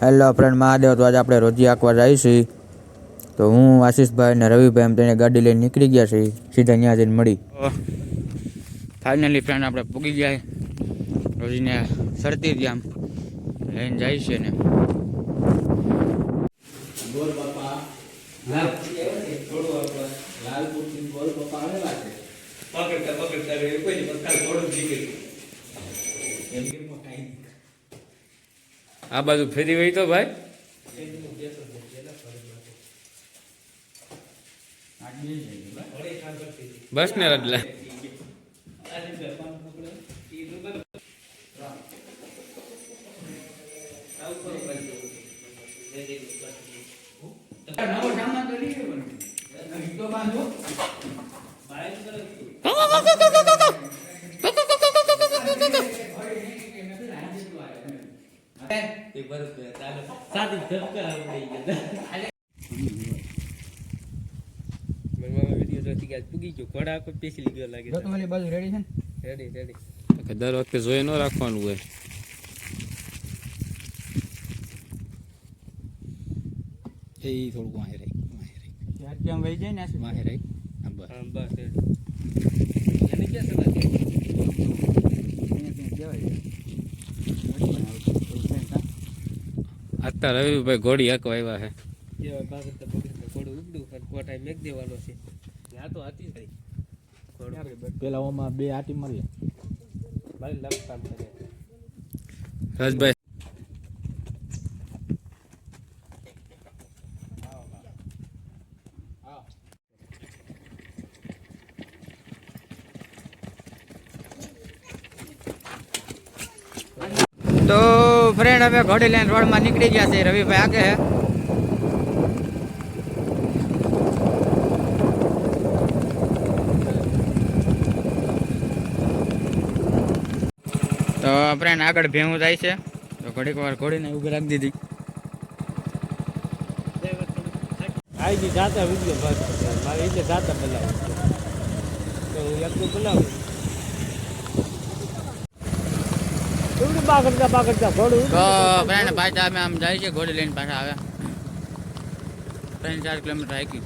Hello friend Mahadev. તો આજે આપણે રોજી આંકવા જઈશું. તો હું આશીષભાઈ અને રવિભાઈ એમ તેને ગાડી લઈને નીકળી ગયા છે. સીધા ત્યાં જઈને મળી. ફાઇનલી ફ્રેન્ડ આપણે પૂગી ગયા રોજીને સરતી ત્યાં લઈને જાય છે ને. બોલ બાપા લાલપુર બોલ બાપા આવેલા છે. પકડતા કોઈ થોડું જીગી આ બાજુ ફેરી વહી તો ભાઈ બસ ને એટલે દર વખતે જોઈ ન રાખવાનું હોય. એ થોડુંક વાહે રહી કેમ વહી જાય ને વાહે રહી અત્યારે રવિભાઈ ઘોડી હાંકવા આવ્યા છે. પેલા ઓમાં બે આટી મારી રાજભાઈ. તો ફ્રેન્ડ હવે ઘોડી લઈને રોડમાં નીકળી ગયા છે. રવિભાઈ આગે હે. તો ફ્રેન્ડ આગળ ભેવું જાય છે. તો ઘડીક વાર ઘોડીને ઉભી રાખી દીધી. આવી જાતા વિડીયો બસ મારે એટલે જાતા બોલાવું તો એકલું બોલાવું ઘોડું. તો ફ્રેન્ડ પાછા અમે આમ જાય છે ઘોડી લઈને પાછા આવ્યા 3-4 કિલોમીટર હાકી.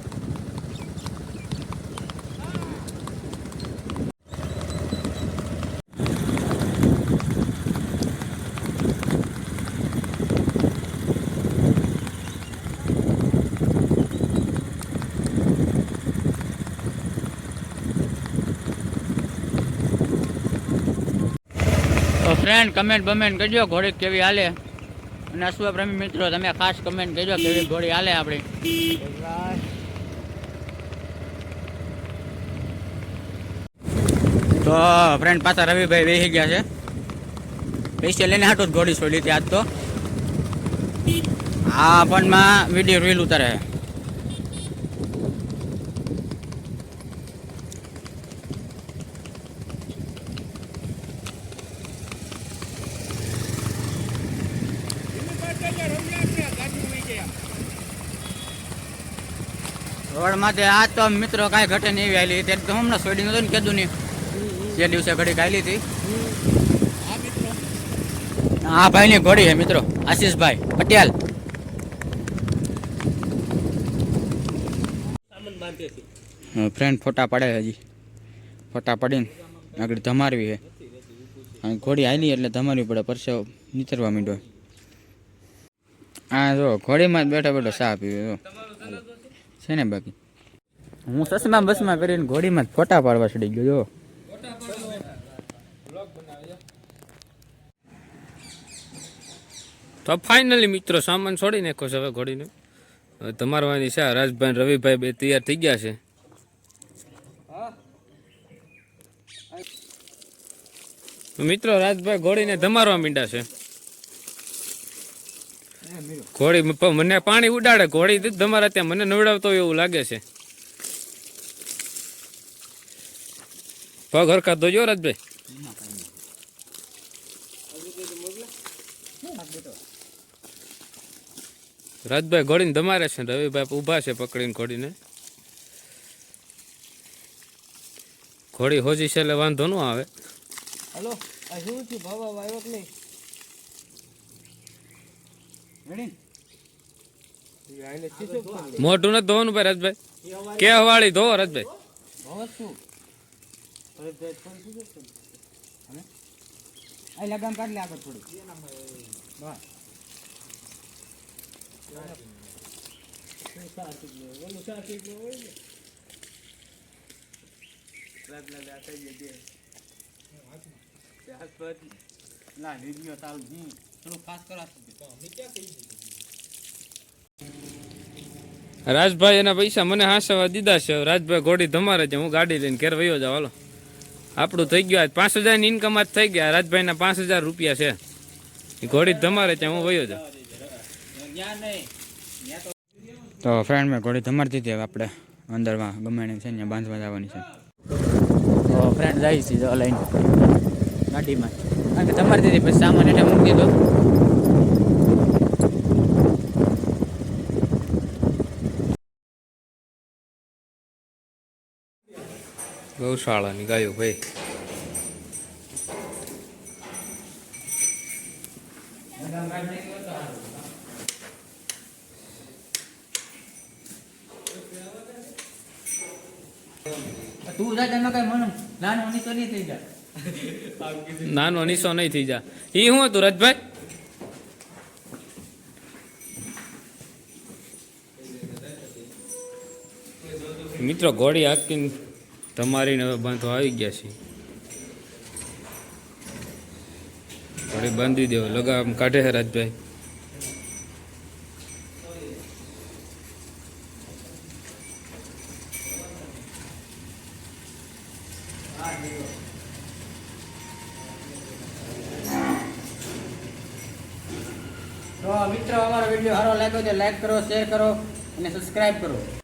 ફ્રેન્ડ કમેન્ટ બમેન્ટ કરજો ઘોડી કેવી હાલે. અને અશ્વ પ્રેમી મિત્રો તમે ખાસ કમેન્ટ કરજો કેવી ઘોડી હાલે આપણી. તો ફ્રેન્ડ પાછા રવિભાઈ બેસી ગયા છે. પૈસા લઈને હાટું જ ઘોડી છોડી હતી આજ તો. આ ફોનમાં વિડીયો રીલ ઉતારે છે. રોડ માટે આ તો મિત્રો કાંઈ ઘટે નહીં એવી આવેલી ત્યારે તો હમણાં છોડી નતું ને કીધું નહીં જે દિવસે ઘડી ખાઈ હતી. હા ભાઈની ઘોડી છે મિત્રો આશીષભાઈ પટેલ. ફ્રેન્ડ ફોટા પડે હજી ફોટા પડીને આગળ ધમારવી છે. અને ઘોડી આવેલી એટલે ધમારવી પડે પરસેવો નીતરવા માંડ્યો. હા જો ઘોડીમાં જ બેઠો બેઠો ચા પીવે છે ને. બાકી હું સસમા બસમાં કરીને ઘોડીમાં ફોટા પાડવા ચડી ગયો જો. તો ફાઇનલી મિત્રો સામાન છોડી નાખો છે હવે ઘોડીને. હવે તમારવાની છે. રાજભાઈ રવિભાઈ બે તૈયાર થઈ ગયા છે. મિત્રો રાજભાઈ ઘોડીને ધમારવા માંડ્યા છે. ઘોડી મને પાણી ઉડાડે ઘોડી ધમારા ત્યાં મને નવડાવતો એવું લાગે છે. પગ હરખા ધોજો રાજભાઈ. રાજભાઈ ઘોડીને ધમારે છે. રવિભાઈ ઊભા છે પકડીને ઘોડીને. ઘોડી હોજી છે એટલે વાંધો ન આવે. હલો આ શું થયું ભાવ આવ્યો કે નહીં? મોટું નથી ધોવાનું ભાઈ રાજભાઈ કે હવાળી ધો રાજભાઈ લગામ કાઢ લે આગળ થોડી બસ રાજભાઈ એના પૈસા મને હાંસવા દીધા છે રાજભાઈ ઘોડી તમારે છે હું ગાડી લઈને ઘેર વયો જાવ હાલો આપણું થઈ ગયું આજ 5,000 ની ઇન્કમ આજ થઈ ગયા રાજભાઈના 5,000 રૂપિયા છે એ ઘોડી તમારે છે હું વયો જાઉં તો ફ્રેન્ડ મેં ઘોડી ધમારતી હતી હવે આપણે અંદરમાં ગમે એને છે ને બાંધવા જવાની છે તો ફ્રેન્ડ જાય છે લઈને ગાડીમાં કારણ કે ધમારતી હતી પછી સામાન એટલે મૂકી દીધો ગૌશાળાની ગાયો ભાઈ તું જા તેમાં કઈ મન નાનો નીચો નહીં થઈ જાય નાનો નીસો નહીં થઈ જા ઈ શું હતું રાજભાઈ મિત્રો ઘોડી હાકીને તમારીને હવે બાંધવા આવી ગયા છે ઘોડી બાંધી દેવો લગામ કાઢે છે રાજભાઈ તો મિત્રો અમારો વિડીયો સારો લાગ્યો તો લાઈક કરો શેર કરો અને સબસ્ક્રાઇબ કરો